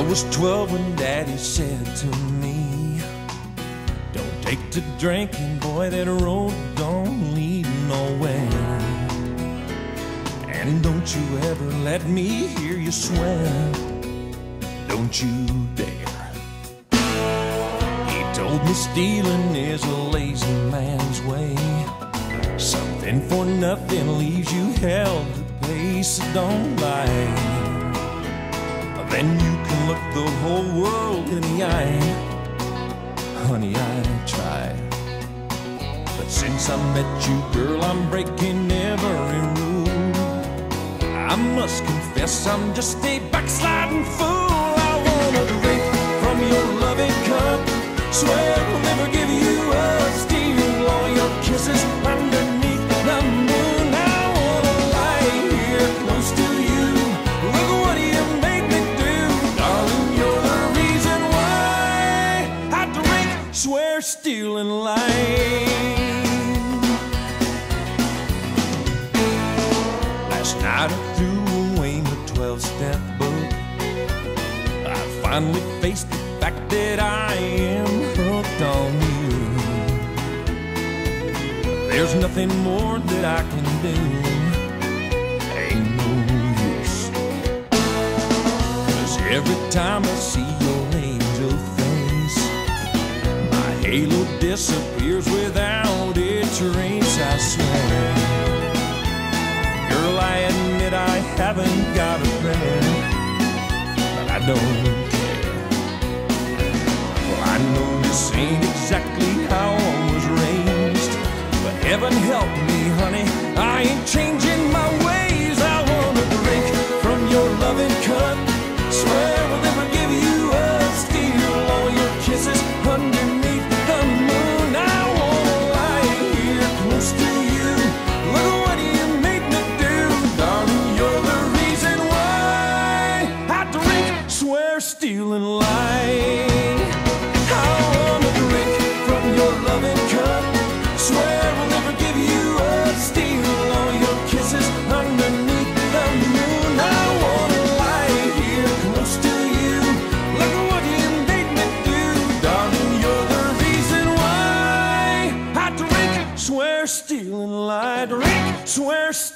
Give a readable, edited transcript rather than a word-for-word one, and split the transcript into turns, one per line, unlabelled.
was 12 when Daddy said to me, don't take to drinking, boy, that road don't lead nowhere. And don't you ever let me hear you swear, don't you dare. He told me stealing is a lazy man's way. Something for nothing leaves you hell to pay, so don't lie. Then you can look the whole world in the eye. Honey, I tried, but since I met you, girl, I'm breaking every rule. I must confess I'm just a backsliding fool. I wanna drink from your loving cup, swear I'll never give you up, steal all your kisses underneath the moon. I wanna lie here close to you, look what you make me do. Darling, you're the reason why I drink, swear, steal, and lie. Last night I threw away my 12-step book. I finally faced the fact that I am hooked on you. There's nothing more that I can do, ain't no use. 'Cause every time I see your angel face, my halo disappears without a trace, I swear. Girl, I admit I haven't got a prayer, but I don't care. Well, I know this ain't exactly how I was raised, but heaven help me, honey, I ain't changing my ways. I wanna drink from your loving cup, swear I'll never give you up, steal all your kisses underneath the moon. I wanna lie here close to you, look what you made me do. Darling, you're the reason why I drink, swear, steal, and lie. I wanna drink from your loving cup, swear I'll never give you up, steal all your kisses underneath the moon. I wanna lie here close to you, look what you made me do. Darling, you're the reason why I drink, swear, steal, and lie. Drink, swear, steal.